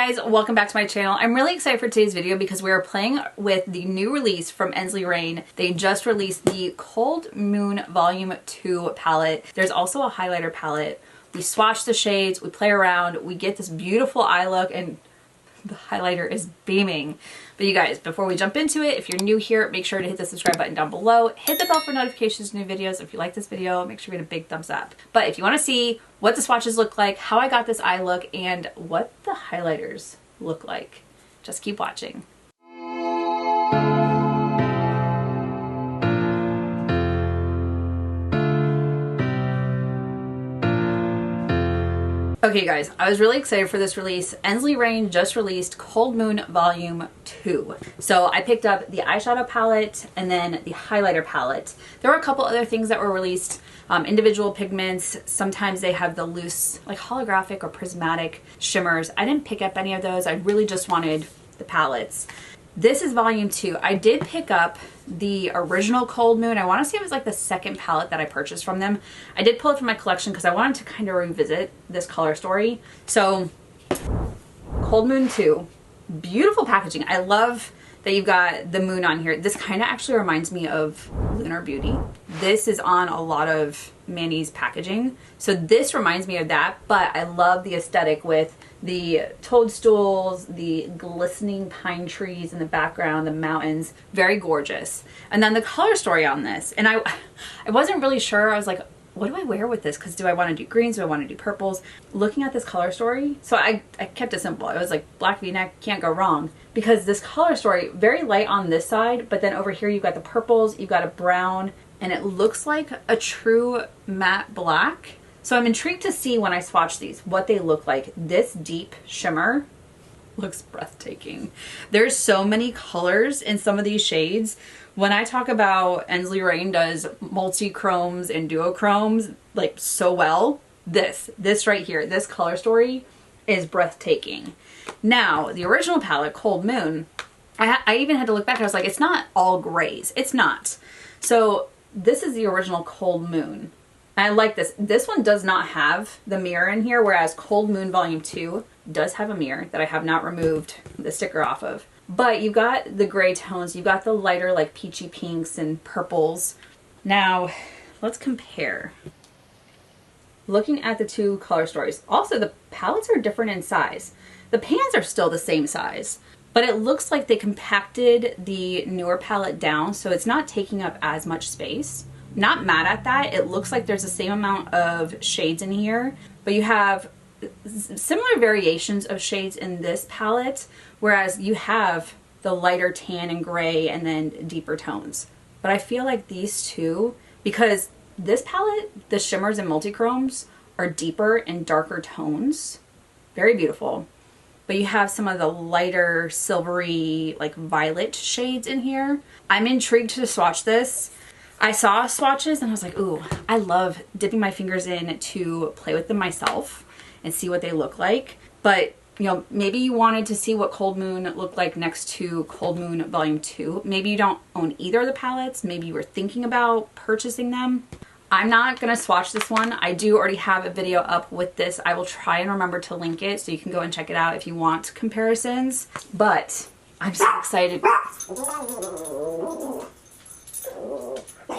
guys, welcome back to my channel. I'm really excited for today's video because we are playing with the new release from Ensley Reign. They just released the Cold Moon Volume 2 palette. There's also a highlighter palette. We swatch the shades, we play around, we get this beautiful eye look, and the highlighter is beaming. But you guys, before we jump into it, if you're new here, make sure to hit the subscribe button down below. Hit the bell for notifications of new videos. If you like this video, make sure you get a big thumbs up. But if you want to see what the swatches look like, how I got this eye look, and what the highlighters look like, just keep watching. Okay guys, I was really excited for this release. Ensley Reign just released Cold Moon Volume 2. So I picked up the eyeshadow palette and then the highlighter palette. There were a couple other things that were released, individual pigments. Sometimes they have the loose, like holographic or prismatic shimmers. I didn't pick up any of those. I really just wanted the palettes. This is Volume 2. I did pick up the original Cold Moon. I want to say it was like the second palette that I purchased from them. I did pull it from my collection because I wanted to kind of revisit this color story. So, Cold Moon 2. Beautiful packaging. I love that you've got the moon on here. This kind of actually reminds me of Lunar Beauty. This is on a lot of Manny's packaging. So this reminds me of that, but I love the aesthetic with the toadstools, the glistening pine trees in the background, the mountains. Very gorgeous. And then the color story on this. And I wasn't really sure. I was like, what do I wear with this? Because do I want to do greens? Do I want to do purples? Looking at this color story, so I kept it simple. I was like, black v-neck, can't go wrong. Because this color story, very light on this side, but then over here you've got the purples, you've got a brown, and it looks like a true matte black. So I'm intrigued to see when I swatch these, what they look like. This deep shimmer looks breathtaking. There's so many colors in some of these shades. When I talk about Ensley Reign does multi-chromes and duochromes like so well, this right here, this color story is breathtaking. Now, the original palette, Cold Moon, I even had to look back. I was like, it's not all grays. It's not. So this is the original Cold Moon. I like this. This one does not have the mirror in here, whereas Cold Moon Volume 2 does have a mirror that I have not removed the sticker off of. But you've got the gray tones, you've got the lighter like peachy pinks and purples. Now, let's compare. Looking at the two color stories. Also, the palettes are different in size. The pans are still the same size, but it looks like they compacted the newer palette down, so it's not taking up as much space. Not mad at that. It looks like there's the same amount of shades in here, but you have similar variations of shades in this palette, whereas you have the lighter tan and gray and then deeper tones. But I feel like these two, because this palette, the shimmers and multichromes are deeper and darker tones. Very beautiful. But you have some of the lighter silvery like violet shades in here. I'm intrigued to swatch this. I saw swatches and I was like, ooh, I love dipping my fingers in to play with them myself and see what they look like. But, you know, maybe you wanted to see what Cold Moon looked like next to Cold Moon Volume 2. Maybe you don't own either of the palettes. Maybe you were thinking about purchasing them. I'm not going to swatch this one. I do already have a video up with this. I will try and remember to link it so you can go and check it out if you want comparisons. But I'm so excited.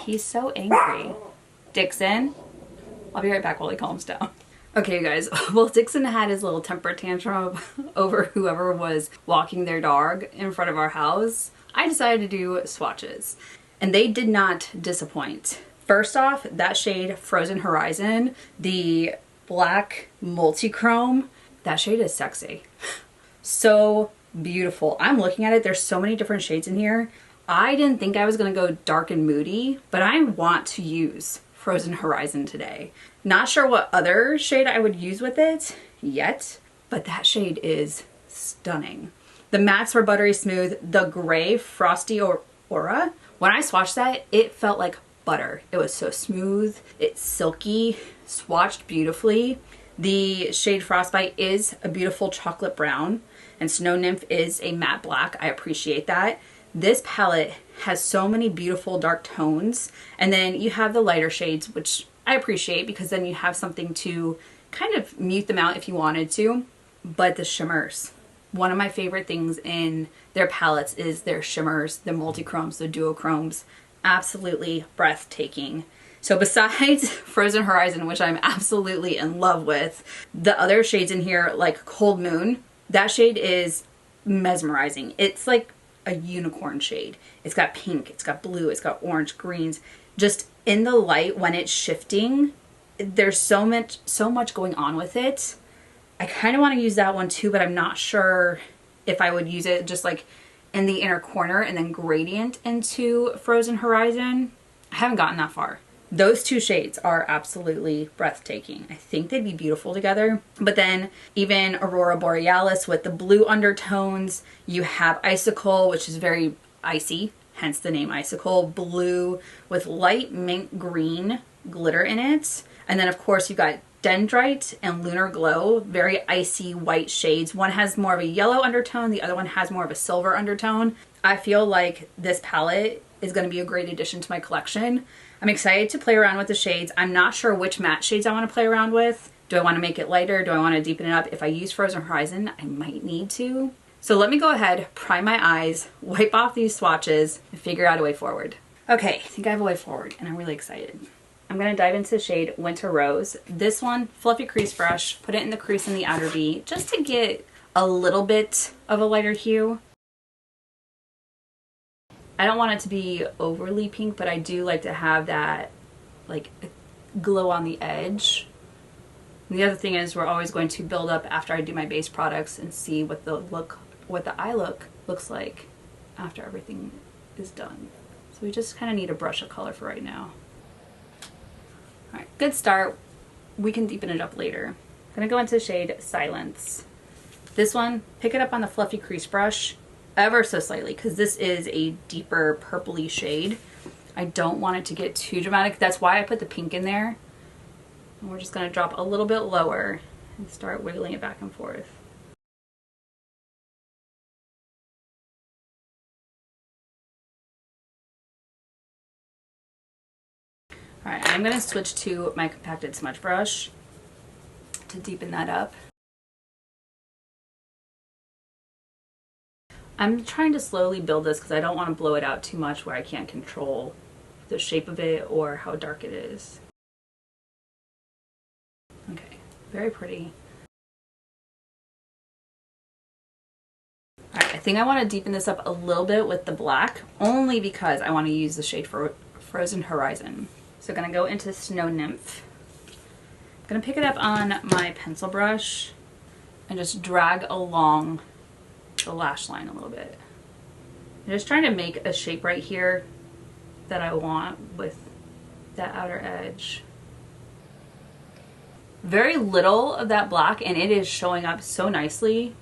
He's so angry. Dixon, I'll be right back while he calms down. Okay, you guys, well, Dixon had his little temper tantrum over whoever was walking their dog in front of our house. I decided to do swatches, and they did not disappoint. First off, that shade Frozen Horizon, the black multi-chrome, that shade is sexy. So beautiful. I'm looking at it. There's so many different shades in here. I didn't think I was going to go dark and moody, but I want to use Frozen Horizon today. Not sure what other shade I would use with it yet, but that shade is stunning. The mattes were buttery smooth. The gray Frosty Aura, when I swatched that, it felt like butter. It was so smooth, it's silky, swatched beautifully. The shade Frostbite is a beautiful chocolate brown, and Snow Nymph is a matte black. I appreciate that. This palette has so many beautiful dark tones, and then you have the lighter shades, which I appreciate because then you have something to kind of mute them out if you wanted to. But the shimmers, One of my favorite things in their palettes is their shimmers, the multi-chromes, the duochromes. Absolutely breathtaking. So besides Frozen Horizon, which I'm absolutely in love with, the other shades in here, like Cold Moon, that shade is mesmerizing. It's like a unicorn shade. It's got pink, it's got blue, it's got orange, greens. Just in the light when it's shifting, there's so much going on with it. I kind of want to use that one too, but I'm not sure if I would use it just like in the inner corner and then gradient into Frozen Horizon. I haven't gotten that far. Those two shades are absolutely breathtaking. I think they'd be beautiful together. But then even Aurora Borealis with the blue undertones, you have Icicle, which is very icy, hence the name Icicle, blue with light mint green glitter in it. And then of course you've got Dendrite and Lunar Glow, very icy white shades. One has more of a yellow undertone, the other one has more of a silver undertone. I feel like this palette is going to be a great addition to my collection. I'm excited to play around with the shades. I'm not sure which matte shades I want to play around with. Do I want to make it lighter? Do I want to deepen it up? If I use Frozen Horizon, I might need to. So let me go ahead, prime my eyes, wipe off these swatches, and figure out a way forward. Okay, I think I have a way forward, and I'm really excited. I'm going to dive into the shade Winter Rose. This one, fluffy crease brush, put it in the crease in the outer V, just to get a little bit of a lighter hue. I don't want it to be overly pink, but I do like to have that like glow on the edge. And the other thing is we're always going to build up after I do my base products and see what the eye look looks like after everything is done. So we just kind of need a brush of color for right now. All right, good start. We can deepen it up later. I'm gonna go into the shade Silence. This one, pick it up on the fluffy crease brush ever so slightly because this is a deeper purpley shade. I don't want it to get too dramatic. That's why I put the pink in there. And we're just gonna drop a little bit lower and start wiggling it back and forth. All right, I'm gonna switch to my compacted smudge brush to deepen that up. I'm trying to slowly build this because I don't want to blow it out too much where I can't control the shape of it or how dark it is. Okay, very pretty. All right, I think I want to deepen this up a little bit with the black, only because I want to use the shade for Frozen Horizon. So I'm going to go into Snow Nymph. I'm going to pick it up on my pencil brush and just drag along the lash line a little bit. I'm just trying to make a shape right here that I want with that outer edge. Very little of that black and it is showing up so nicely.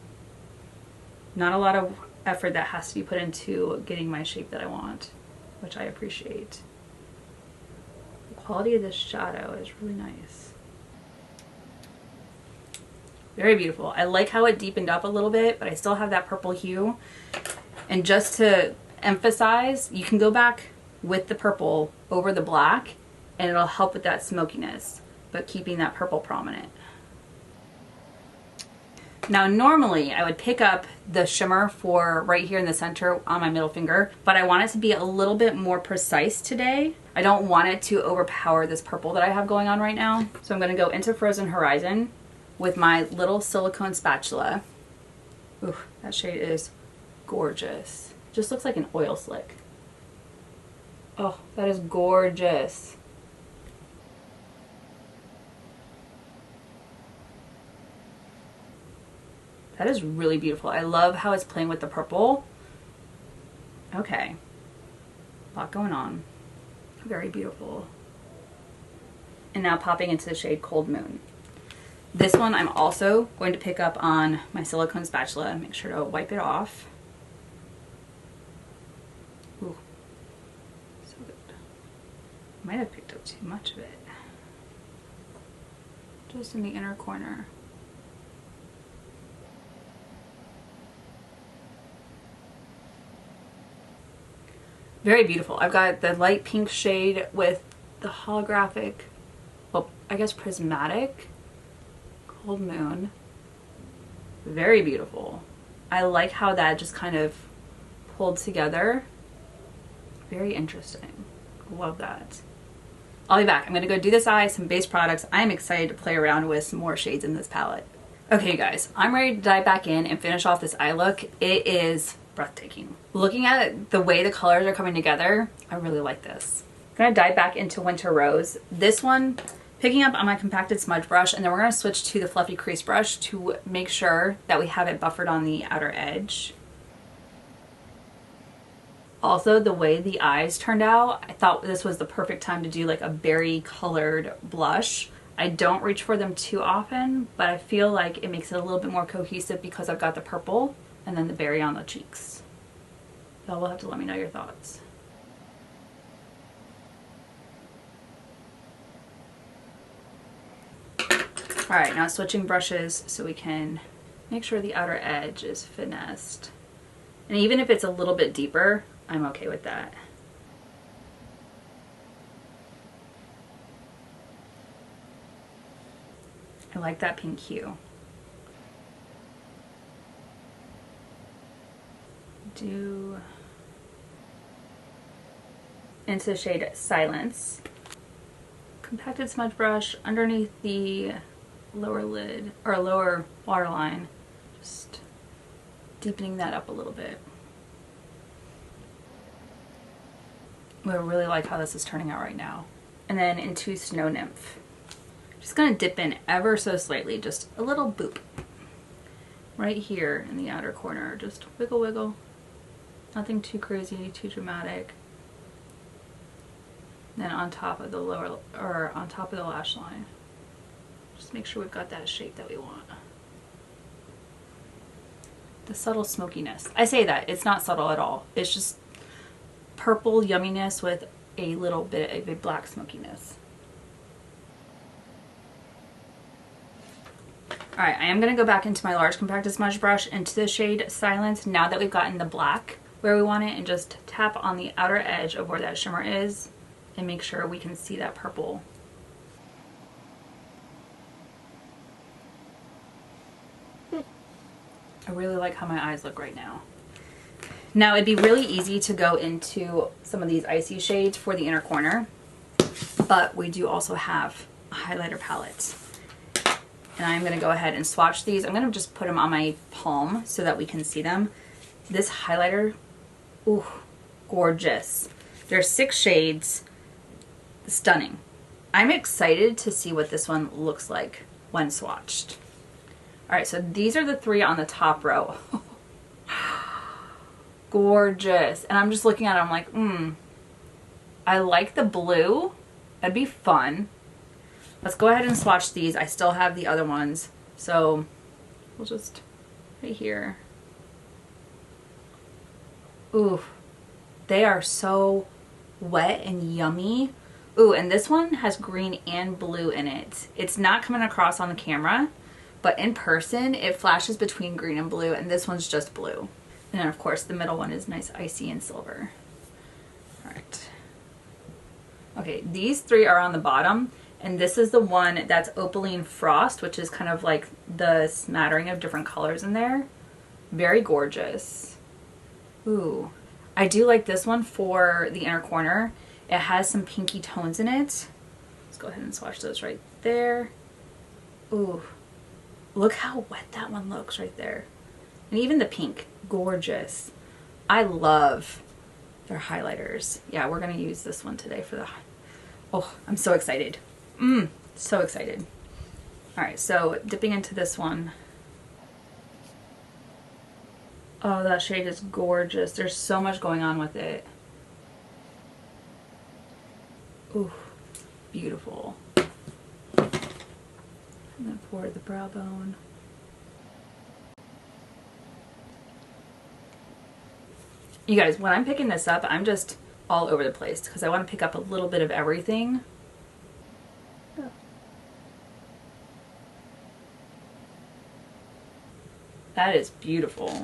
Not a lot of effort that has to be put into getting my shape that I want, which I appreciate. The quality of this shadow is really nice. Very beautiful. I like how it deepened up a little bit, but I still have that purple hue. And just to emphasize, you can go back with the purple over the black and it'll help with that smokiness, but keeping that purple prominent. Now normally I would pick up the shimmer for right here in the center on my middle finger, but I want it to be a little bit more precise today. I don't want it to overpower this purple that I have going on right now. So I'm gonna go into Frozen Horizon with my little silicone spatula. Ooh, that shade is gorgeous. Just looks like an oil slick. Oh, that is gorgeous. That is really beautiful. I love how it's playing with the purple. Okay, a lot going on. Very beautiful. And now popping into the shade Cold Moon. This one I'm also going to pick up on my silicone spatula. Make sure to wipe it off. Ooh, so good. Might have picked up too much of it. Just in the inner corner. Very beautiful. I've got the light pink shade with the holographic, well, I guess prismatic Cold Moon. Very beautiful. I like how that just kind of pulled together. Very interesting. Love that. I'll be back. I'm gonna go do this eye, some base products. I'm excited to play around with some more shades in this palette. Okay guys, I'm ready to dive back in and finish off this eye look. It is breathtaking. Looking at the way the colors are coming together, I really like this. I'm gonna dive back into Winter Rose. This one, picking up on my compacted smudge brush, and then we're gonna switch to the fluffy crease brush to make sure that we have it buffered on the outer edge. Also, the way the eyes turned out, I thought this was the perfect time to do like a berry colored blush. I don't reach for them too often, but I feel like it makes it a little bit more cohesive because I've got the purple and then the berry on the cheeks. Y'all will have to let me know your thoughts. All right, now switching brushes so we can make sure the outer edge is finessed. And even if it's a little bit deeper, I'm okay with that. I like that pink hue. Do into the shade Silence. Compacted smudge brush underneath the lower lid or lower waterline. Just deepening that up a little bit. I really like how this is turning out right now. And then into Snow Nymph. Just gonna dip in ever so slightly, just a little boop. Right here in the outer corner, just wiggle wiggle. Nothing too crazy, too dramatic. Then on top of the lower, or on top of the lash line. Just make sure we've got that shape that we want. The subtle smokiness. I say that, it's not subtle at all. It's just purple yumminess with a little bit of a black smokiness. Alright, I am going to go back into my large compacted smudge brush into the shade Silence now that we've gotten the black where we want it, and just tap on the outer edge of where that shimmer is and make sure we can see that purple. I really like how my eyes look right now. Now it'd be really easy to go into some of these icy shades for the inner corner, but we do also have a highlighter palette. And I'm going to go ahead and swatch these. I'm going to just put them on my palm so that we can see them. This highlighter, ooh, gorgeous. There's 6 shades, stunning. I'm excited to see what this one looks like when swatched. All right, so these are the 3 on the top row. Gorgeous. And I'm just looking at it, I'm like, I like the blue. That'd be fun. Let's go ahead and swatch these. I still have the other ones, so we'll just right here. Ooh, they are so wet and yummy. Ooh, and this one has green and blue in it. It's not coming across on the camera, but in person it flashes between green and blue, and this one's just blue. And then of course the middle one is nice icy and silver. All right. Okay, these 3 are on the bottom. And this is the one that's Opaline Frost, which is kind of like the smattering of different colors in there. Very gorgeous. Ooh. I do like this one for the inner corner. It has some pinky tones in it. Let's go ahead and swatch those right there. Ooh. Look how wet that one looks right there. And even the pink. Gorgeous. I love their highlighters. Yeah, we're going to use this one today for the... Oh, I'm so excited. So excited. All right, so dipping into this one. Oh, that shade is gorgeous. There's so much going on with it. Ooh, beautiful. And then for the brow bone. You guys, when I'm picking this up, I'm just all over the place because I want to pick up a little bit of everything. That is beautiful.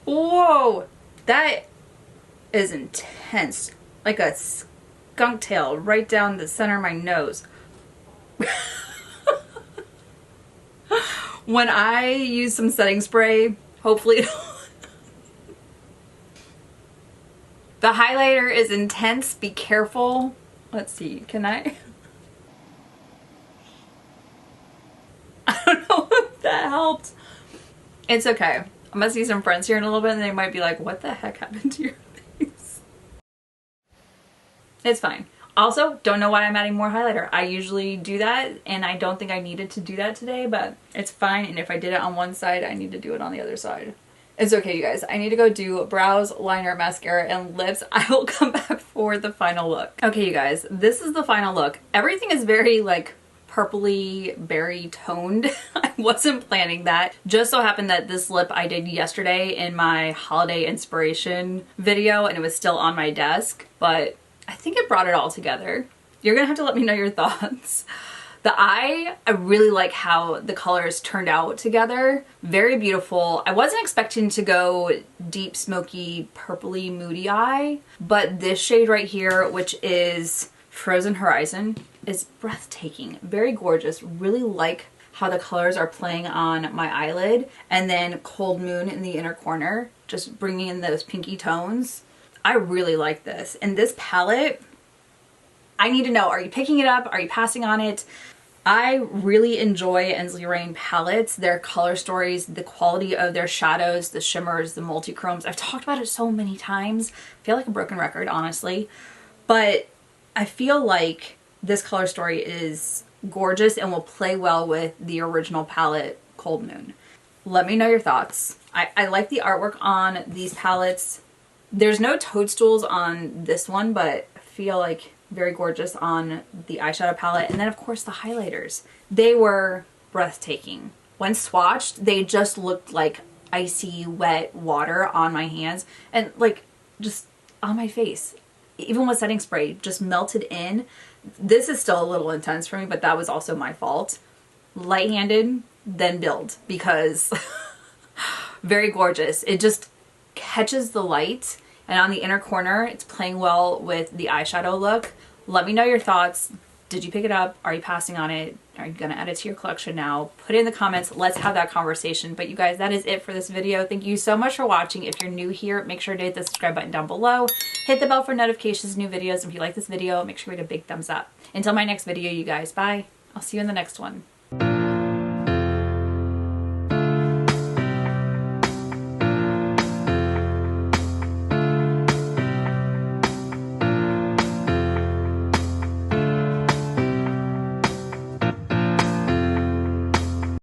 Whoa, that is intense. like a skunk tail right down the center of my nose. When I use some setting spray, hopefully the highlighter is intense. Be careful. Let's see, can I? I don't know if that helped. It's okay. I'm gonna see some friends here in a little bit and they might be like, what the heck happened to your face? It's fine. Also, don't know why I'm adding more highlighter. I usually do that and I don't think I needed to do that today, but it's fine. And if I did it on one side, I need to do it on the other side. It's okay, you guys. I need to go do brows, liner, mascara, and lips. I will come back for the final look. Okay, you guys, this is the final look. Everything is very like purpley berry toned. I wasn't planning that. Just so happened that this lip I did yesterday in my holiday inspiration video and it was still on my desk, but I think it brought it all together. You're gonna have to let me know your thoughts. The eye, I really like how the colors turned out together. Very beautiful. I wasn't expecting to go deep, smoky, purpley, moody eye, but this shade right here, which is Frozen Horizon, is breathtaking. Very gorgeous. Really like how the colors are playing on my eyelid. And then Cold Moon in the inner corner, just bringing in those pinky tones. I really like this. And this palette, I need to know, are you picking it up? Are you passing on it? I really enjoy Ensley Reign palettes, their color stories, the quality of their shadows, the shimmers, the multi-chromes. I've talked about it so many times. I feel like a broken record, honestly. But I feel like this color story is gorgeous and will play well with the original palette, Cold Moon. Let me know your thoughts. I like the artwork on these palettes. There's no toadstools on this one, but I feel like very gorgeous on the eyeshadow palette. And then of course the highlighters. They were breathtaking. When swatched, they just looked like icy, wet water on my hands and like just on my face. Even with setting spray, just melted in. This is still a little intense for me, but that was also my fault. Light-handed, then build, because very gorgeous. It just catches the light, and on the inner corner, it's playing well with the eyeshadow look. Let me know your thoughts. Did you pick it up? Are you passing on it? Are you gonna add it to your collection now? Put it in the comments. Let's have that conversation. But you guys, that is it for this video. Thank you so much for watching. If you're new here, make sure to hit the subscribe button down below. Hit the bell for notifications, new videos. If you like this video, make sure to hit a big thumbs up. Until my next video, you guys, bye. I'll see you in the next one.